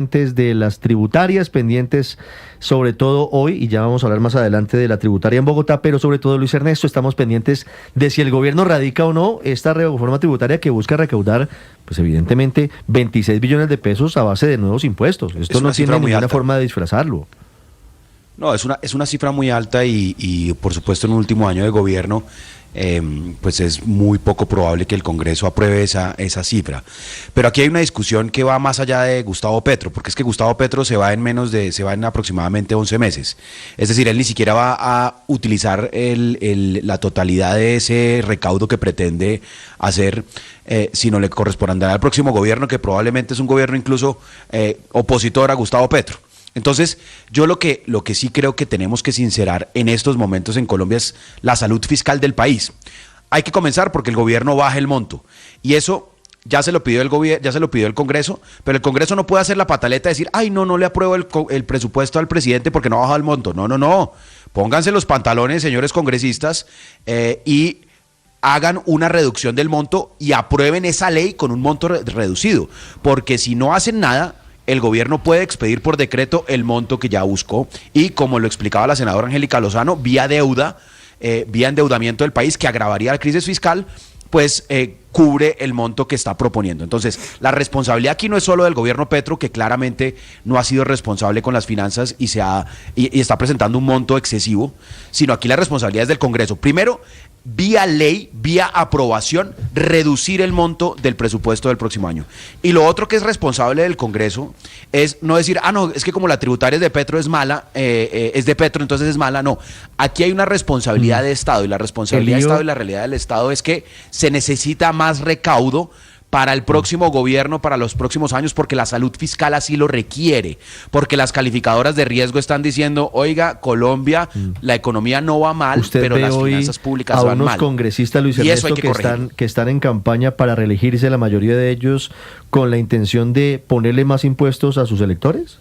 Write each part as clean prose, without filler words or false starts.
De las tributarias pendientes, sobre todo hoy, y ya vamos a hablar más adelante de la tributaria en Bogotá, pero sobre todo, Luis Ernesto, estamos pendientes de si el gobierno radica o no esta reforma tributaria que busca recaudar, pues evidentemente, 26 billones de pesos a base de nuevos impuestos. Esto no tiene ninguna forma de disfrazarlo. No, es una cifra muy alta y por supuesto en un último año de gobierno pues es muy poco probable que el Congreso apruebe esa cifra. Pero aquí hay una discusión que va más allá de Gustavo Petro, porque es que Gustavo Petro se va en aproximadamente 11 meses. Es decir, él ni siquiera va a utilizar la totalidad de ese recaudo que pretende hacer, sino le corresponderá al próximo gobierno, que probablemente es un gobierno incluso opositor a Gustavo Petro. Entonces, yo lo que sí creo que tenemos que sincerar en estos momentos en Colombia es la salud fiscal del país. Hay que comenzar porque el gobierno baje el monto. Y eso ya se lo pidió el Congreso, pero el Congreso no puede hacer la pataleta de decir, ay, no le apruebo el presupuesto al presidente porque no ha bajado el monto. No. Pónganse los pantalones, señores congresistas, y hagan una reducción del monto y aprueben esa ley con un monto reducido. Porque si no hacen nada, el gobierno puede expedir por decreto el monto que ya buscó y, como lo explicaba la senadora Angélica Lozano, vía endeudamiento del país que agravaría la crisis fiscal, pues cubre el monto que está proponiendo. Entonces, la responsabilidad aquí no es solo del gobierno Petro, que claramente no ha sido responsable con las finanzas y está presentando un monto excesivo, sino aquí la responsabilidad es del Congreso. Primero, vía ley, vía aprobación, reducir el monto del presupuesto del próximo año. Y lo otro que es responsable del Congreso es no decir, no, es que como la tributaria de Petro es mala, es de Petro, entonces es mala. No, aquí hay una responsabilidad de Estado, y la responsabilidad de Estado y la realidad del Estado es que se necesita más recaudo para el próximo gobierno, para los próximos años, porque la salud fiscal así lo requiere, porque las calificadoras de riesgo están diciendo, oiga, Colombia, la economía no va mal, pero las finanzas públicas van mal. A unos congresistas, Luis Ernesto, que están en campaña para reelegirse, la mayoría de ellos con la intención de ponerle más impuestos a sus electores.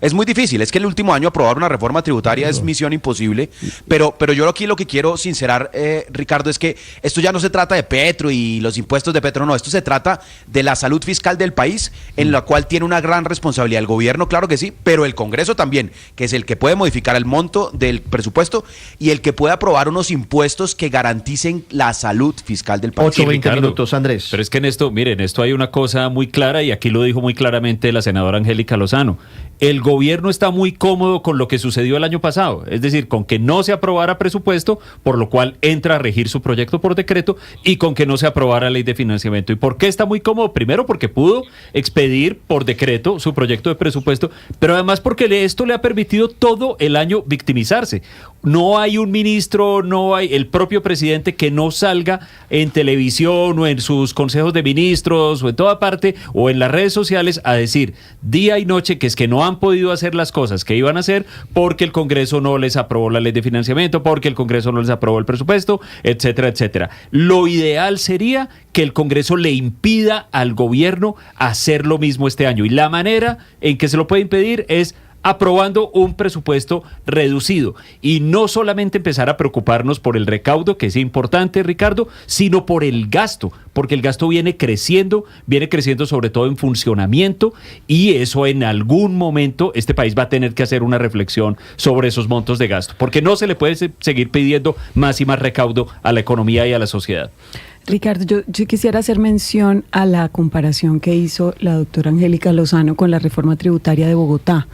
Es muy difícil, es que el último año aprobar una reforma tributaria es misión imposible, pero yo aquí lo que quiero sincerar, Ricardo, es que esto ya no se trata de Petro y los impuestos de Petro, no, esto se trata de la salud fiscal del país, en la cual tiene una gran responsabilidad el gobierno, claro que sí, pero el Congreso también, que es el que puede modificar el monto del presupuesto y el que puede aprobar unos impuestos que garanticen la salud fiscal del país. 8:20 minutos, Andrés. Pero es que en esto hay una cosa muy clara, y aquí lo dijo muy claramente la senadora Angélica Lozano. El gobierno está muy cómodo con lo que sucedió el año pasado, es decir, con que no se aprobara presupuesto, por lo cual entra a regir su proyecto por decreto, y con que no se aprobara ley de financiamiento. ¿Y por qué está muy cómodo? Primero, porque pudo expedir por decreto su proyecto de presupuesto, pero además porque esto le ha permitido todo el año victimizarse. No hay un ministro, no hay el propio presidente que no salga en televisión o en sus consejos de ministros o en toda parte o en las redes sociales a decir día y noche que es que no han podido hacer las cosas que iban a hacer porque el Congreso no les aprobó la ley de financiamiento, porque el Congreso no les aprobó el presupuesto, etcétera, etcétera. Lo ideal sería que el Congreso le impida al gobierno hacer lo mismo este año, y la manera en que se lo puede impedir es aprobando un presupuesto reducido, y no solamente empezar a preocuparnos por el recaudo, que es importante, Ricardo, sino por el gasto, porque el gasto viene creciendo sobre todo en funcionamiento, y eso en algún momento este país va a tener que hacer una reflexión sobre esos montos de gasto, porque no se le puede seguir pidiendo más y más recaudo a la economía y a la sociedad. Ricardo, yo quisiera hacer mención a la comparación que hizo la doctora Angélica Lozano con la reforma tributaria de Bogotá,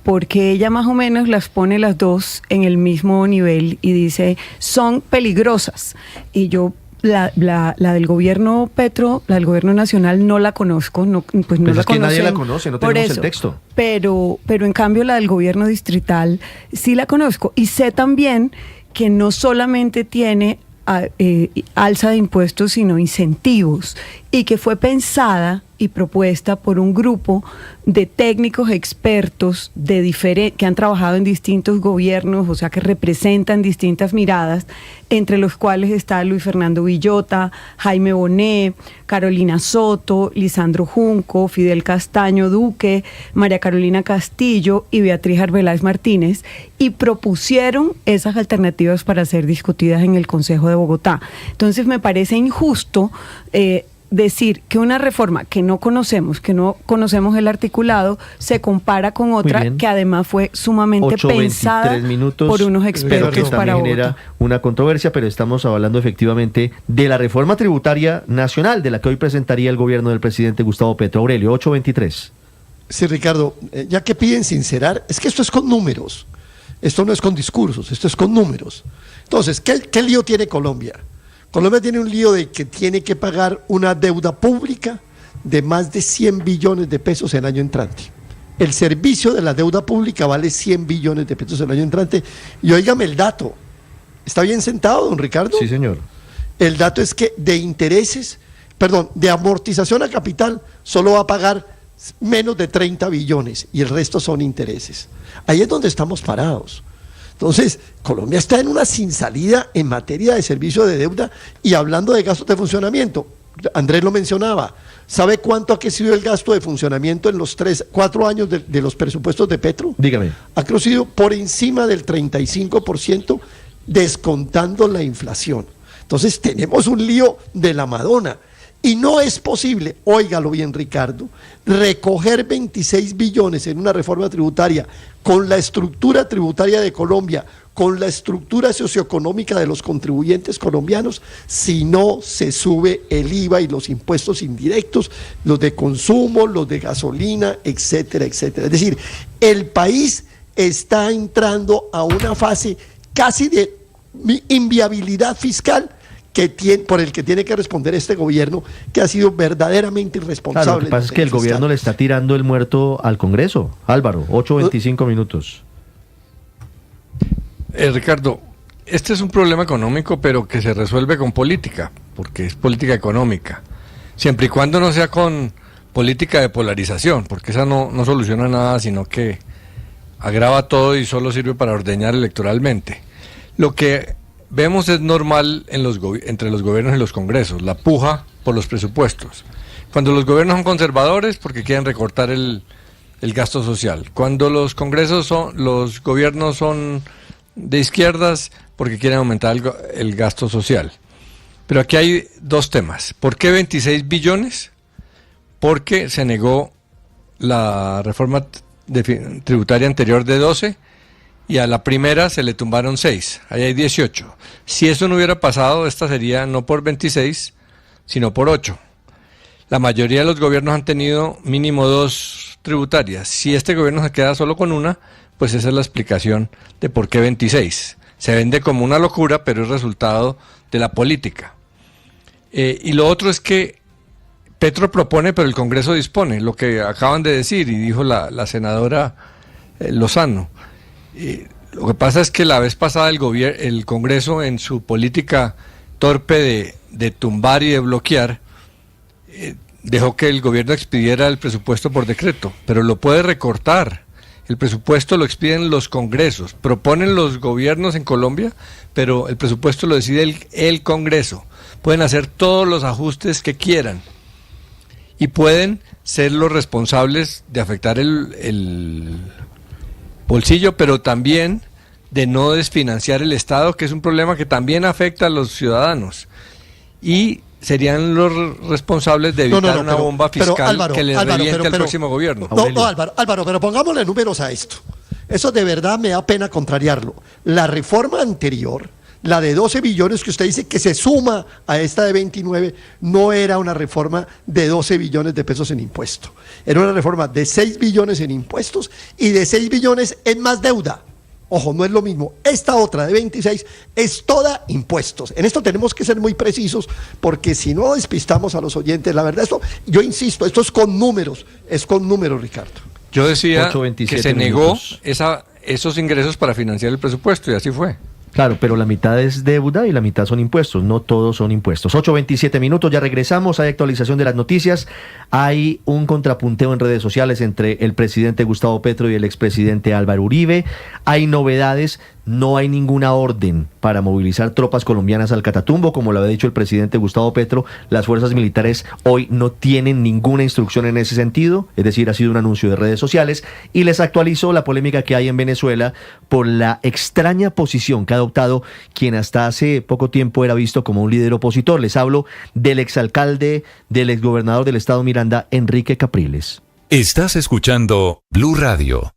porque ella más o menos las pone las dos en el mismo nivel y dice, son peligrosas. Y yo la del gobierno Petro, la del gobierno nacional, no la conozco, pues no la conocen. Que nadie la conoce, no tenemos el texto. Pero en cambio la del gobierno distrital sí la conozco, y sé también que no solamente tiene alza de impuestos, sino incentivos, y que fue pensada y propuesta por un grupo de técnicos expertos que han trabajado en distintos gobiernos, o sea que representan distintas miradas, entre los cuales está Luis Fernando Villota, Jaime Bonet, Carolina Soto, Lisandro Junco, Fidel Castaño Duque, María Carolina Castillo y Beatriz Arbeláez Martínez, y propusieron esas alternativas para ser discutidas en el Consejo de Bogotá. Entonces me parece injusto decir que una reforma que no conocemos el articulado, se compara con otra bien. que además fue sumamente 8:23 pensada minutos, por unos pero expertos que para también genera voto. una controversia, pero estamos hablando efectivamente de la reforma tributaria nacional, de la que hoy presentaría el gobierno del presidente Gustavo Petro. Aurelio, 8:23. Sí, Ricardo, ya que piden sincerar, es que esto es con números, esto no es con discursos, esto es con números. Entonces, ¿qué lío tiene Colombia? Colombia tiene un lío de que tiene que pagar una deuda pública de más de 100 billones de pesos el año entrante. El servicio de la deuda pública vale 100 billones de pesos el año entrante. Y óigame el dato, ¿está bien sentado, don Ricardo? Sí, señor. El dato es que de amortización a capital, solo va a pagar menos de 30 billones y el resto son intereses. Ahí es donde estamos parados. Entonces, Colombia está en una sin salida en materia de servicio de deuda y hablando de gastos de funcionamiento. Andrés lo mencionaba. ¿Sabe cuánto ha crecido el gasto de funcionamiento en los 4 años de los presupuestos de Petro? Dígame. Ha crecido por encima del 35%, descontando la inflación. Entonces, tenemos un lío de la Madonna. Y no es posible, óigalo bien Ricardo, recoger 26 billones en una reforma tributaria con la estructura tributaria de Colombia, con la estructura socioeconómica de los contribuyentes colombianos, si no se sube el IVA y los impuestos indirectos, los de consumo, los de gasolina, etcétera, etcétera. Es decir, el país está entrando a una fase casi de inviabilidad fiscal por el que tiene que responder este gobierno, que ha sido verdaderamente irresponsable. Claro, lo que pasa es que el gobierno le está tirando el muerto al Congreso. Álvaro, 8:25 minutos. Ricardo, este es un problema económico, pero que se resuelve con política, porque es política económica, siempre y cuando no sea con política de polarización, porque esa no soluciona nada, sino que agrava todo y solo sirve para ordeñar electoralmente. Lo que vemos es normal entre los gobiernos y los congresos, la puja por los presupuestos. Cuando los gobiernos son conservadores, porque quieren recortar el gasto social. Cuando los gobiernos son de izquierdas, porque quieren aumentar el gasto social. Pero aquí hay dos temas. ¿Por qué 26 billones? Porque se negó la reforma tributaria anterior de 12 y a la primera se le tumbaron 6, ahí hay 18. Si eso no hubiera pasado, esta sería no por 26, sino por 8. La mayoría de los gobiernos han tenido mínimo 2 tributarias. Si este gobierno se queda solo con una, pues esa es la explicación de por qué 26. Se vende como una locura, pero es resultado de la política. Y lo otro es que Petro propone, pero el Congreso dispone, lo que acaban de decir, y dijo la senadora Lozano. Lo que pasa es que la vez pasada el Congreso, en su política torpe de tumbar y de bloquear, dejó que el gobierno expidiera el presupuesto por decreto, pero lo puede recortar. El presupuesto lo expiden los congresos, proponen los gobiernos en Colombia, pero el presupuesto lo decide el Congreso. Pueden hacer todos los ajustes que quieran y pueden ser los responsables de afectar el bolsillo, pero también de no desfinanciar el Estado, que es un problema que también afecta a los ciudadanos. Y serían los responsables de evitar una bomba fiscal que le reviente al próximo gobierno. Álvaro, pero pongámosle números a esto. Eso de verdad me da pena contrariarlo. La reforma anterior, la de 12 billones que usted dice que se suma a esta de 29, no era una reforma de 12 billones de pesos en impuestos. Era una reforma de 6 billones en impuestos y de 6 billones en más deuda. Ojo, no es lo mismo. Esta otra de 26 es toda impuestos. En esto tenemos que ser muy precisos porque si no despistamos a los oyentes, la verdad, yo insisto, esto es con números, Ricardo. Yo decía que se negó minutos. esos ingresos para financiar el presupuesto y así fue. Claro, pero la mitad es deuda y la mitad son impuestos, no todos son impuestos. 8:27 minutos, ya regresamos, hay actualización de las noticias, hay un contrapunteo en redes sociales entre el presidente Gustavo Petro y el expresidente Álvaro Uribe, hay novedades, no hay ninguna orden para movilizar tropas colombianas al Catatumbo, como lo había dicho el presidente Gustavo Petro. Las fuerzas militares hoy no tienen ninguna instrucción en ese sentido, es decir, ha sido un anuncio de redes sociales. Y les actualizo la polémica que hay en Venezuela por la extraña posición que ha adoptado quien hasta hace poco tiempo era visto como un líder opositor. Les hablo del exalcalde, del exgobernador del estado Miranda, Enrique Capriles. Estás escuchando Blue Radio.